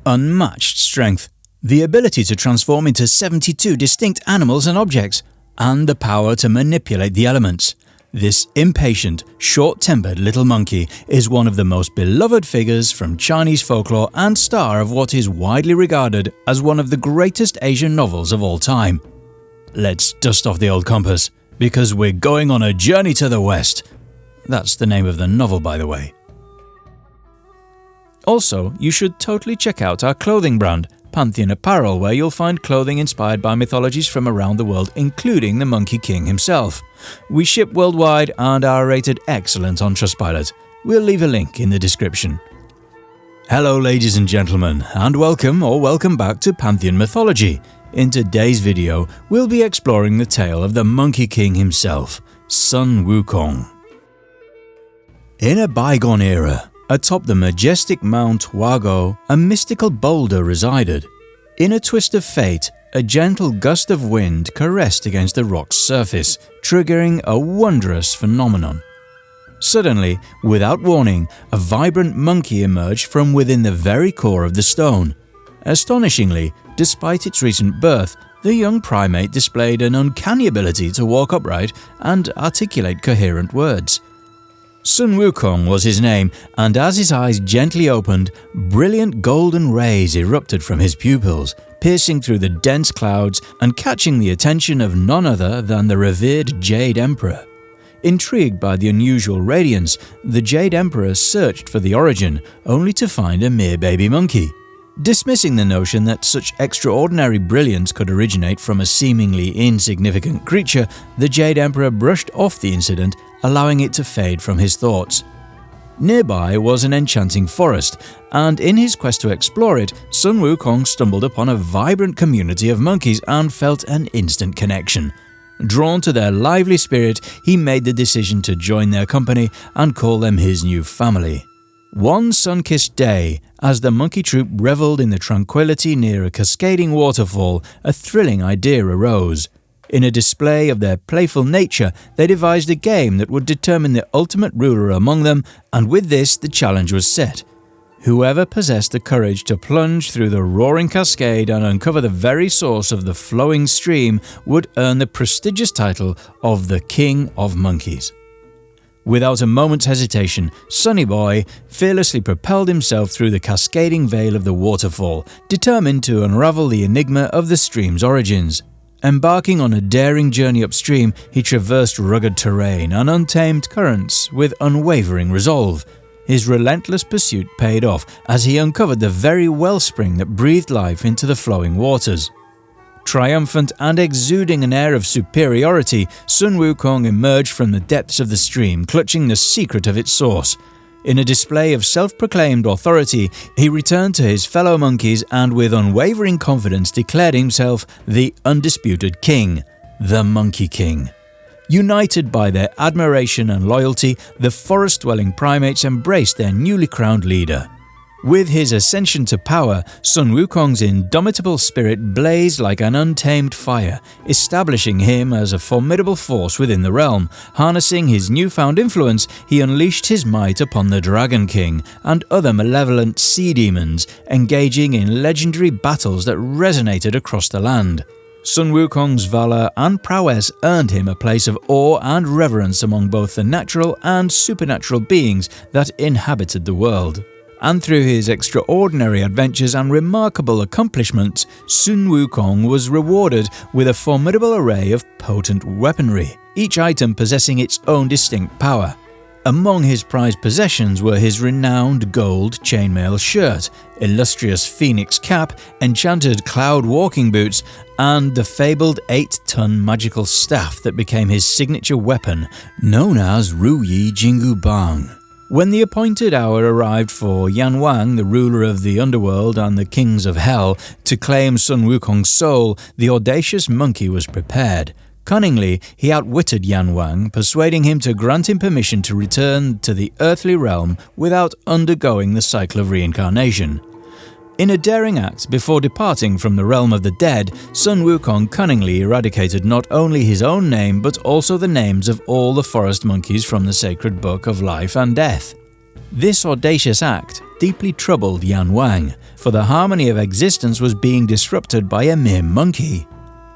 unmatched strength, the ability to transform into 72 distinct animals and objects, and the power to manipulate the elements. This impatient, short-tempered little monkey is one of the most beloved figures from Chinese folklore and star of what is widely regarded as one of the greatest Asian novels of all time. Let's dust off the old compass, because we're going on a journey to the west. That's the name of the novel, by the way. Also, you should totally check out our clothing brand, Pantheon Apparel, where you'll find clothing inspired by mythologies from around the world, including the Monkey King himself. We ship worldwide and are rated excellent on Trustpilot. We'll leave a link in the description. Hello ladies and gentlemen, and welcome back to Pantheon Mythology. In today's video, we'll be exploring the tale of the Monkey King himself, Sun Wukong. In a bygone era, atop the majestic Mount Huago, a mystical boulder resided. In a twist of fate, a gentle gust of wind caressed against the rock's surface, triggering a wondrous phenomenon. Suddenly, without warning, a vibrant monkey emerged from within the very core of the stone. Astonishingly, despite its recent birth, the young primate displayed an uncanny ability to walk upright and articulate coherent words. Sun Wukong was his name, and as his eyes gently opened, brilliant golden rays erupted from his pupils, piercing through the dense clouds and catching the attention of none other than the revered Jade Emperor. Intrigued by the unusual radiance, the Jade Emperor searched for the origin, only to find a mere baby monkey. Dismissing the notion that such extraordinary brilliance could originate from a seemingly insignificant creature, the Jade Emperor brushed off the incident, allowing it to fade from his thoughts. Nearby was an enchanting forest, and in his quest to explore it, Sun Wukong stumbled upon a vibrant community of monkeys and felt an instant connection. Drawn to their lively spirit, he made the decision to join their company and call them his new family. One sun-kissed day, as the monkey troop revelled in the tranquility near a cascading waterfall, a thrilling idea arose. In a display of their playful nature, they devised a game that would determine the ultimate ruler among them, and with this the challenge was set. Whoever possessed the courage to plunge through the roaring cascade and uncover the very source of the flowing stream would earn the prestigious title of the King of Monkeys. Without a moment's hesitation, Sunny Boy fearlessly propelled himself through the cascading veil of the waterfall, determined to unravel the enigma of the stream's origins. Embarking on a daring journey upstream, he traversed rugged terrain and untamed currents with unwavering resolve. His relentless pursuit paid off as he uncovered the very wellspring that breathed life into the flowing waters. Triumphant and exuding an air of superiority, Sun Wukong emerged from the depths of the stream, clutching the secret of its source. In a display of self-proclaimed authority, he returned to his fellow monkeys and with unwavering confidence declared himself the undisputed king, the Monkey King. United by their admiration and loyalty, the forest-dwelling primates embraced their newly crowned leader. With his ascension to power, Sun Wukong's indomitable spirit blazed like an untamed fire, establishing him as a formidable force within the realm. Harnessing his newfound influence, he unleashed his might upon the Dragon King and other malevolent sea demons, engaging in legendary battles that resonated across the land. Sun Wukong's valor and prowess earned him a place of awe and reverence among both the natural and supernatural beings that inhabited the world. And through his extraordinary adventures and remarkable accomplishments, Sun Wukong was rewarded with a formidable array of potent weaponry, each item possessing its own distinct power. Among his prized possessions were his renowned gold chainmail shirt, illustrious phoenix cap, enchanted cloud walking boots, and the fabled 8-ton magical staff that became his signature weapon, known as Ru Yi Jingu Bang. When the appointed hour arrived for Yan Wang, the ruler of the underworld and the kings of hell, to claim Sun Wukong's soul, the audacious monkey was prepared. Cunningly, he outwitted Yan Wang, persuading him to grant him permission to return to the earthly realm without undergoing the cycle of reincarnation. In a daring act, before departing from the realm of the dead, Sun Wukong cunningly eradicated not only his own name but also the names of all the forest monkeys from the sacred book of life and death. This audacious act, deeply troubled Yan Wang, for the harmony of existence was being disrupted by a mere monkey.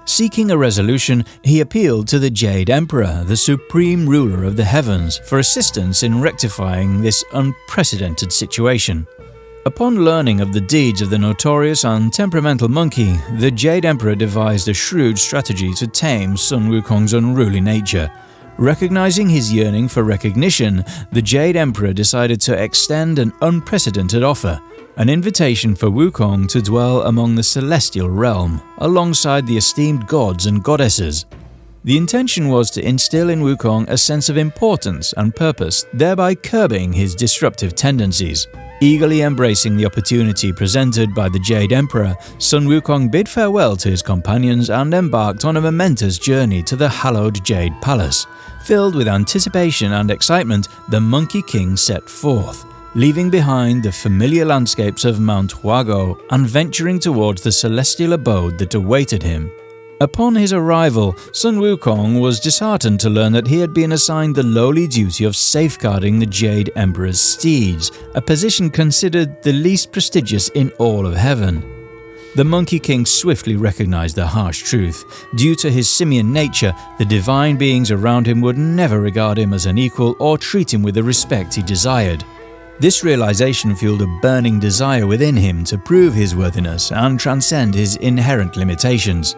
Seeking a resolution, he appealed to the Jade Emperor, the supreme ruler of the heavens, for assistance in rectifying this unprecedented situation. Upon learning of the deeds of the notorious and temperamental monkey, the Jade Emperor devised a shrewd strategy to tame Sun Wukong's unruly nature. Recognizing his yearning for recognition, the Jade Emperor decided to extend an unprecedented offer, an invitation for Wukong to dwell among the celestial realm, alongside the esteemed gods and goddesses. The intention was to instill in Wukong a sense of importance and purpose, thereby curbing his disruptive tendencies. Eagerly embracing the opportunity presented by the Jade Emperor, Sun Wukong bid farewell to his companions and embarked on a momentous journey to the hallowed Jade Palace. Filled with anticipation and excitement, the Monkey King set forth, leaving behind the familiar landscapes of Mount Huago and venturing towards the celestial abode that awaited him. Upon his arrival, Sun Wukong was disheartened to learn that he had been assigned the lowly duty of safeguarding the Jade Emperor's steeds, a position considered the least prestigious in all of heaven. The Monkey King swiftly recognized the harsh truth. Due to his simian nature, the divine beings around him would never regard him as an equal or treat him with the respect he desired. This realization fueled a burning desire within him to prove his worthiness and transcend his inherent limitations.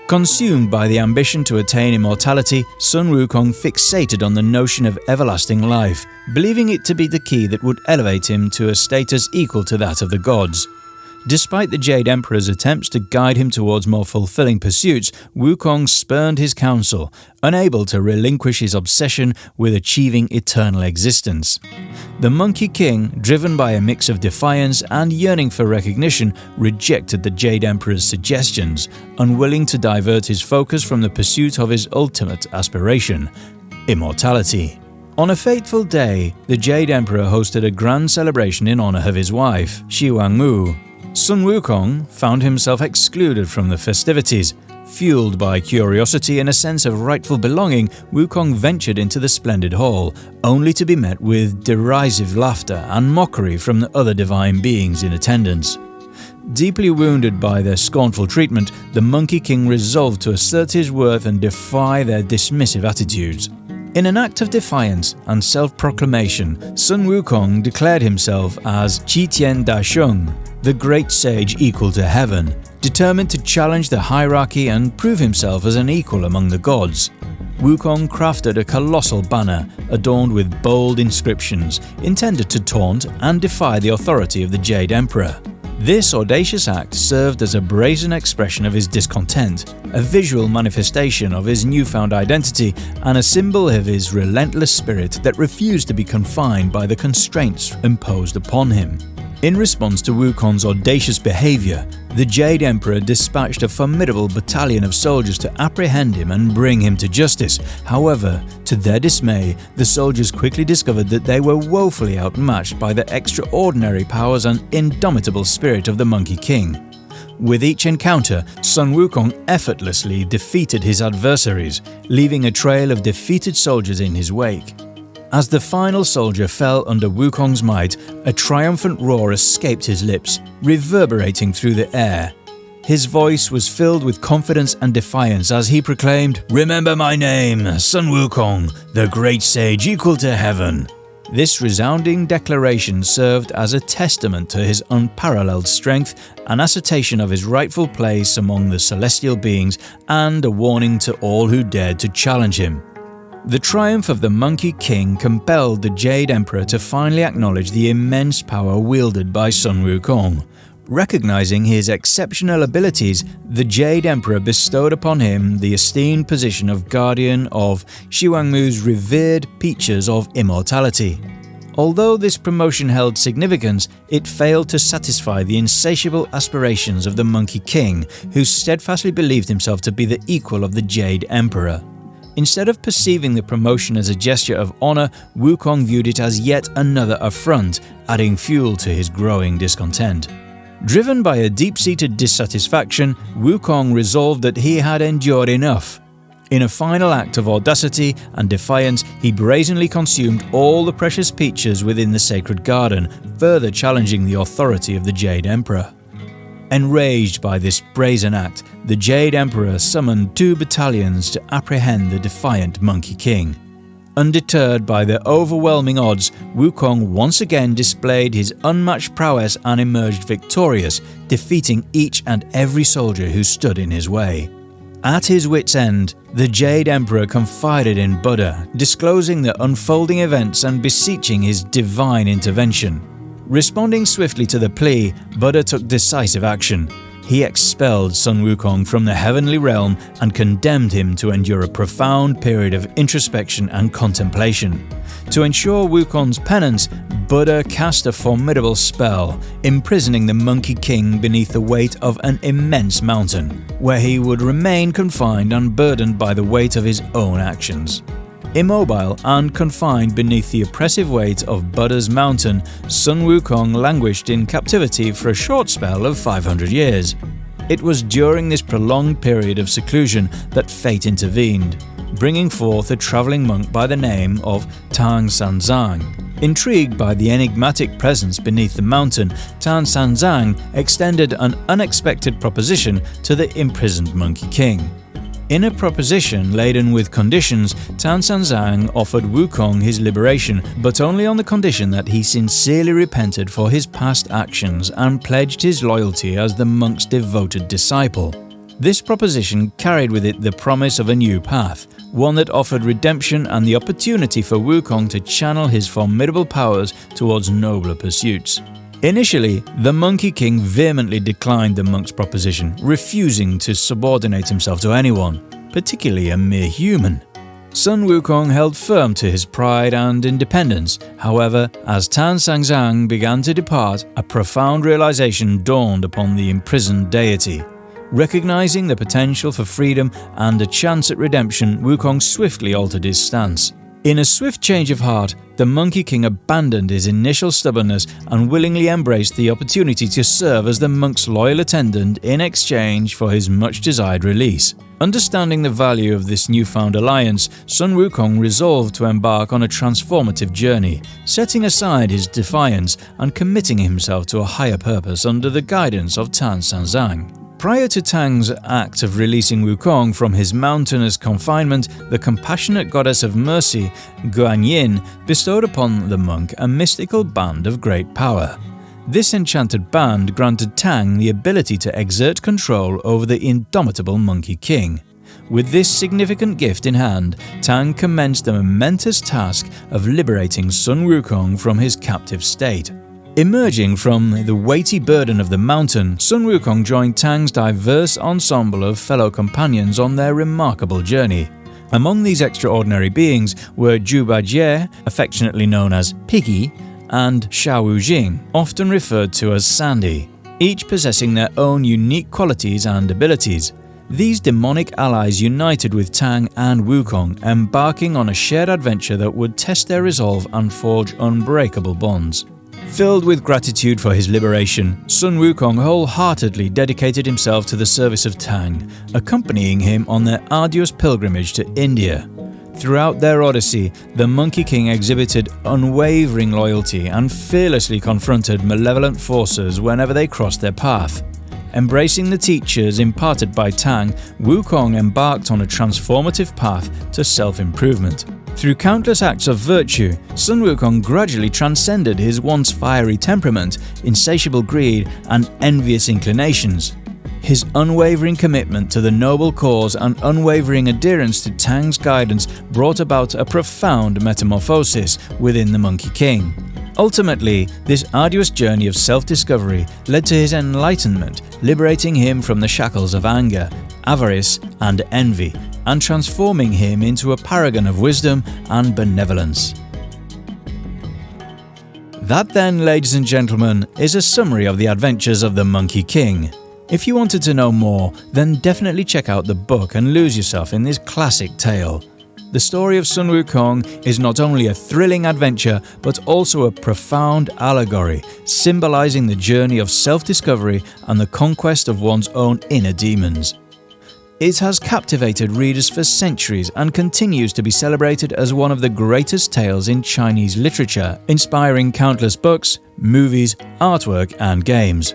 Consumed by the ambition to attain immortality, Sun Wukong fixated on the notion of everlasting life, believing it to be the key that would elevate him to a status equal to that of the gods. Despite the Jade Emperor's attempts to guide him towards more fulfilling pursuits, Wukong spurned his counsel, unable to relinquish his obsession with achieving eternal existence. The Monkey King, driven by a mix of defiance and yearning for recognition, rejected the Jade Emperor's suggestions, unwilling to divert his focus from the pursuit of his ultimate aspiration, immortality. On a fateful day, the Jade Emperor hosted a grand celebration in honor of his wife, Xiwangmu. Sun Wukong found himself excluded from the festivities. Fueled by curiosity and a sense of rightful belonging, Wukong ventured into the splendid hall, only to be met with derisive laughter and mockery from the other divine beings in attendance. Deeply wounded by their scornful treatment, the Monkey King resolved to assert his worth and defy their dismissive attitudes. In an act of defiance and self-proclamation, Sun Wukong declared himself as Qitian Dasheng, the great sage equal to heaven, determined to challenge the hierarchy and prove himself as an equal among the gods. Wukong crafted a colossal banner adorned with bold inscriptions, intended to taunt and defy the authority of the Jade Emperor. This audacious act served as a brazen expression of his discontent, a visual manifestation of his newfound identity, and a symbol of his relentless spirit that refused to be confined by the constraints imposed upon him. In response to Wukong's audacious behavior, the Jade Emperor dispatched a formidable battalion of soldiers to apprehend him and bring him to justice. However, to their dismay, the soldiers quickly discovered that they were woefully outmatched by the extraordinary powers and indomitable spirit of the Monkey King. With each encounter, Sun Wukong effortlessly defeated his adversaries, leaving a trail of defeated soldiers in his wake. As the final soldier fell under Wukong's might, a triumphant roar escaped his lips, reverberating through the air. His voice was filled with confidence and defiance as he proclaimed, "Remember my name, Sun Wukong, the great sage equal to heaven." This resounding declaration served as a testament to his unparalleled strength, an assertion of his rightful place among the celestial beings, and a warning to all who dared to challenge him. The triumph of the Monkey King compelled the Jade Emperor to finally acknowledge the immense power wielded by Sun Wukong. Recognizing his exceptional abilities, the Jade Emperor bestowed upon him the esteemed position of guardian of Xiwangmu's revered Peaches of Immortality. Although this promotion held significance, it failed to satisfy the insatiable aspirations of the Monkey King, who steadfastly believed himself to be the equal of the Jade Emperor. Instead of perceiving the promotion as a gesture of honor, Wukong viewed it as yet another affront, adding fuel to his growing discontent. Driven by a deep-seated dissatisfaction, Wukong resolved that he had endured enough. In a final act of audacity and defiance, he brazenly consumed all the precious peaches within the sacred garden, further challenging the authority of the Jade Emperor. Enraged by this brazen act, the Jade Emperor summoned 2 battalions to apprehend the defiant Monkey King. Undeterred by the overwhelming odds, Wukong once again displayed his unmatched prowess and emerged victorious, defeating each and every soldier who stood in his way. At his wit's end, the Jade Emperor confided in Buddha, disclosing the unfolding events and beseeching his divine intervention. Responding swiftly to the plea, Buddha took decisive action. He expelled Sun Wukong from the heavenly realm and condemned him to endure a profound period of introspection and contemplation. To ensure Wukong's penance, Buddha cast a formidable spell, imprisoning the Monkey King beneath the weight of an immense mountain, where he would remain confined and burdened by the weight of his own actions. Immobile and confined beneath the oppressive weight of Buddha's mountain, Sun Wukong languished in captivity for a short spell of 500 years. It was during this prolonged period of seclusion that fate intervened, bringing forth a travelling monk by the name of Tang Sanzang. Intrigued by the enigmatic presence beneath the mountain, Tang Sanzang extended an unexpected proposition to the imprisoned Monkey King. In a proposition laden with conditions, Tang Sanzang offered Wukong his liberation, but only on the condition that he sincerely repented for his past actions and pledged his loyalty as the monk's devoted disciple. This proposition carried with it the promise of a new path, one that offered redemption and the opportunity for Wukong to channel his formidable powers towards nobler pursuits. Initially, the Monkey King vehemently declined the monk's proposition, refusing to subordinate himself to anyone, particularly a mere human. Sun Wukong held firm to his pride and independence. However, as Tang Sanzang began to depart, a profound realization dawned upon the imprisoned deity. Recognizing the potential for freedom and a chance at redemption, Wukong swiftly altered his stance. In a swift change of heart, the Monkey King abandoned his initial stubbornness and willingly embraced the opportunity to serve as the monk's loyal attendant in exchange for his much-desired release. Understanding the value of this newfound alliance, Sun Wukong resolved to embark on a transformative journey, setting aside his defiance and committing himself to a higher purpose under the guidance of Tang Sanzang. Prior to Tang's act of releasing Wukong from his mountainous confinement, the compassionate goddess of mercy, Guanyin, bestowed upon the monk a mystical band of great power. This enchanted band granted Tang the ability to exert control over the indomitable Monkey King. With this significant gift in hand, Tang commenced the momentous task of liberating Sun Wukong from his captive state. Emerging from the weighty burden of the mountain, Sun Wukong joined Tang's diverse ensemble of fellow companions on their remarkable journey. Among these extraordinary beings were Zhu Bajie, affectionately known as Piggy, and Xiao Jing, often referred to as Sandy, each possessing their own unique qualities and abilities. These demonic allies united with Tang and Wukong, embarking on a shared adventure that would test their resolve and forge unbreakable bonds. Filled with gratitude for his liberation, Sun Wukong wholeheartedly dedicated himself to the service of Tang, accompanying him on their arduous pilgrimage to India. Throughout their odyssey, the Monkey King exhibited unwavering loyalty and fearlessly confronted malevolent forces whenever they crossed their path. Embracing the teachers imparted by Tang, Wukong embarked on a transformative path to self-improvement. Through countless acts of virtue, Sun Wukong gradually transcended his once fiery temperament, insatiable greed, and envious inclinations. His unwavering commitment to the noble cause and unwavering adherence to Tang's guidance brought about a profound metamorphosis within the Monkey King. Ultimately, this arduous journey of self-discovery led to his enlightenment, liberating him from the shackles of anger, avarice, and envy, and transforming him into a paragon of wisdom and benevolence. That then, ladies and gentlemen, is a summary of the adventures of the Monkey King. If you wanted to know more, then definitely check out the book and lose yourself in this classic tale. The story of Sun Wukong is not only a thrilling adventure, but also a profound allegory, symbolizing the journey of self-discovery and the conquest of one's own inner demons. It has captivated readers for centuries and continues to be celebrated as one of the greatest tales in Chinese literature, inspiring countless books, movies, artwork, and games.